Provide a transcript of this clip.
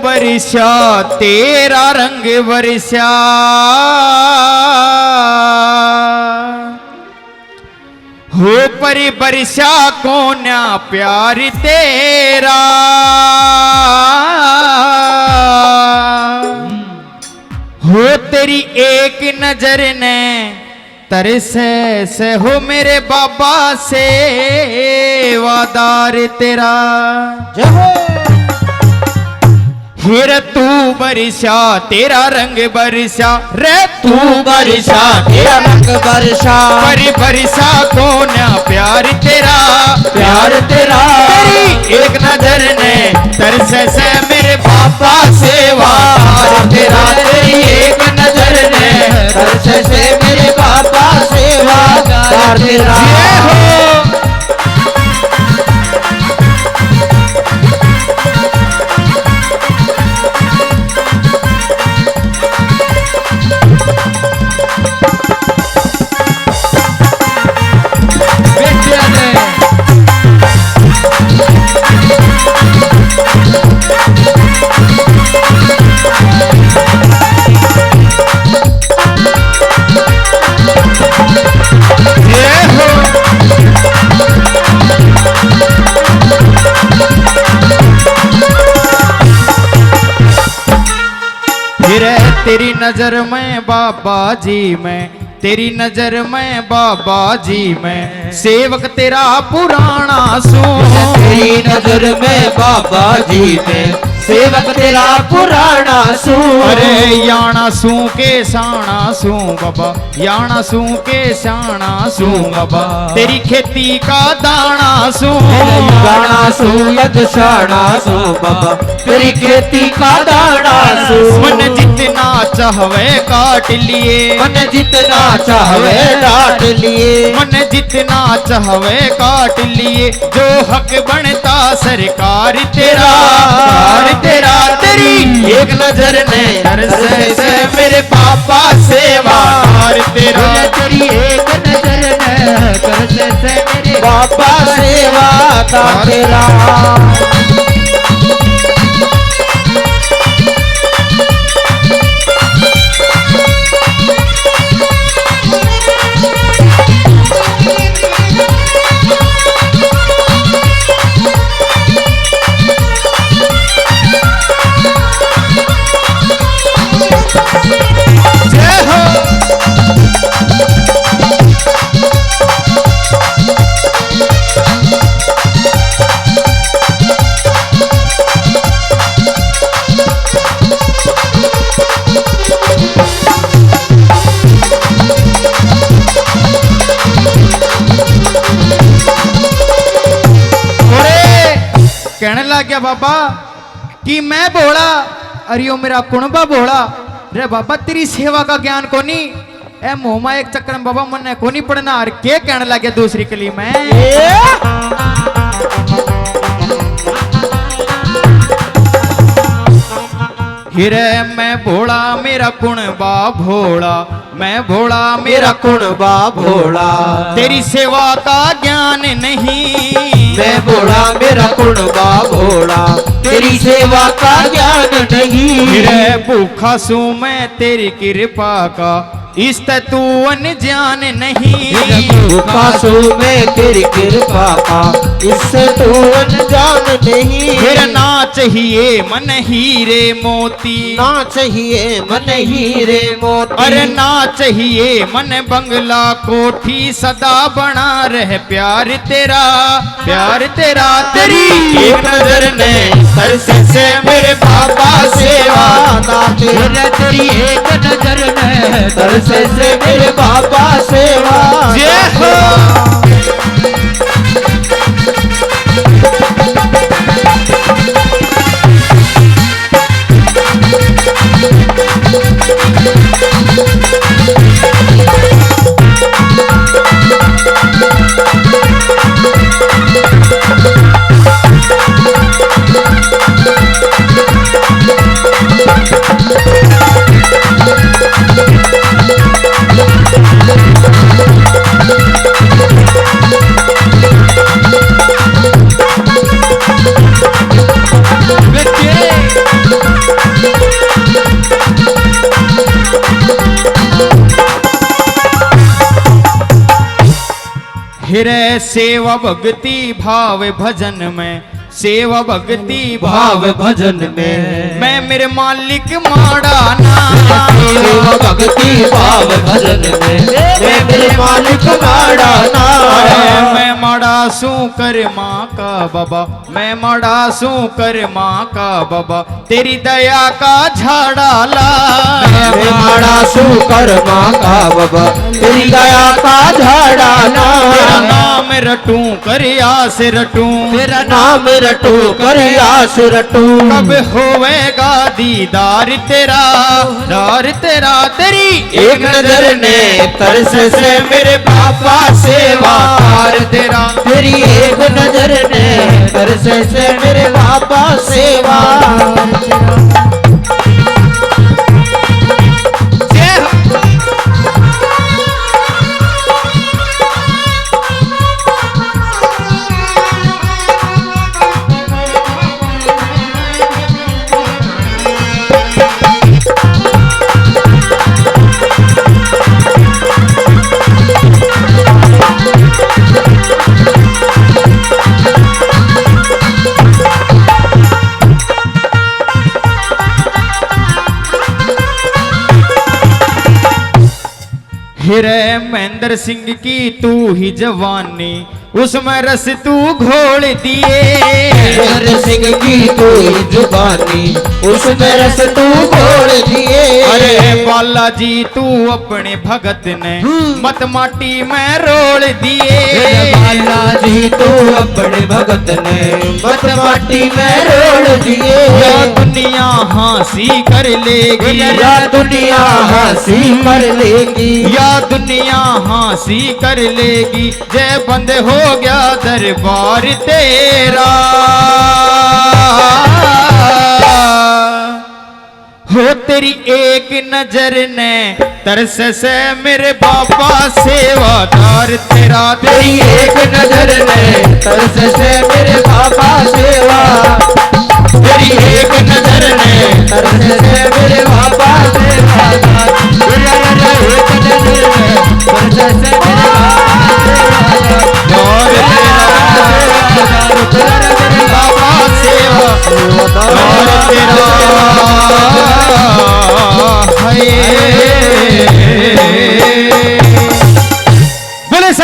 बरसा तेरा रंग बरसा, हो परी बरसा कोन्या प्यार तेरा, हो तेरी एक नजर ने तरसे से हो मेरे बाबा से वादार तेरा। फिर तू बरसा तेरा रंग बरसा, रे तू बरसा तेरा रंग बरसा, परी बरसा कोन्या प्यार तेरा, प्यार तेरा। तेरी एक नजर ने तरसे से मेरे बाबा से वादार तेरा, तेरी एक नजर ने तरसे से मेरे बाबा से वादार तेरा। तेरी नजर में बाबा जी मैं, तेरी नजर में बाबा जी मैं सेवक तेरा पुराना सू। तेरी नजर में बाबा जी मैं सेवक तेरा पुराना सू। अरे याना सू के साना सू बाबा, याना सू के साना सू बाबा, तेरी खेती का दाना सू, दाना सू यद शाना सू बाबा, तेरी खेती का दाना सू। मन जितना चाहवे काट लिए, मन जितना चाहवे काट लिए, मन जितना चाहवे काट लिए, जो हक बनता सरकार तेरा, सरकार तेरा। तेरी एक नजर ने तरसे से मेरे पापा सेवादार तेरा, तेरी एक नजर ने तरसे से मेरे पापा सेवादार तेरा। कहने लग गया बाबा कि मैं भोला, अरे ओ मेरा कुणबा भोला, रे बाबा तेरी सेवा का ज्ञान कोनी, ए मोहमा एक चक्कर में बाबा मन कोनी पड़ना। और के कहने लग गया दूसरी कली में, हिरे मैं भोला मेरा कुणबा भोला, मैं भोला मेरा कुणबा भोला, तेरी सेवा का ज्ञान नहीं, मैं भोला मेरा कुणबा भोला, तेरी सेवा का ज्ञान नहीं। हिरे भूखा सू मैं तेरी कृपा का, इस तू अनजान नहीं, भूखा सू मैं तेरी कृपा का, इससे तू अनजान नहीं। फिर ना चाहिए मन हीरे मोती, ना चाहिए मन हीरे मोती, अरे ना चाहिए मन बंगला कोठी, सदा बना रहे प्यार तेरा, प्यार तेरा। तेरी एक नजर ने तरसे से मेरे बाबा सेवादार तेरा, तेरी एक नजर ने तरसे से मेरे बाबा सेवा। जय हो। हिरे सेवा भक्ति भाव भजन में, सेवा भक्ति भाव भजन में मैं मेरे मालिक माड़ा ना, सेवा भक्ति भाव भजन में मैं मेरे मालिक माड़ा ना। मैं माड़ा सू कर माँ का बाबा, मैं माड़ा सू कर माँ का बाबा, तेरी दया का झाड़ा ला। मैं माड़ा सू कर माँ का बाबा, तेरी दया का झाड़ा ला। तेरा नाम रटूं कर आस रटूं, तेरा नाम रटू कर आस रटू। कब होवेगा दीदार तेरा, दार तेरा तेरी एक नजर ने तरस से मेरे पापा सेवार तेरा, तेरी एक नजर ने तरस से मेरे पापा सेवा। जय हो। हिरे महेंद्र सिंह की तू ही जवानी, उसमें रस तू घोल दिए। महेंद्र सिंह की तू ही जुबानी, उसमें रस तू घोल दिए। अरे बालाजी तू अपने भगत ने मत माटी में रोल दिए। बालाजी तू अपने भगत ने मत माटी में रोल दिए। या दुनिया हंसी कर लेगी, या दुनिया हंसी कर लेगी, या दुनिया हंसी कर लेगी, जय बंद हो गया दरबार तेरा। हो तेरी एक नजर ने तरस से मेरे बाबा सेवादार तेरा, तेरी एक नजर ने तरस से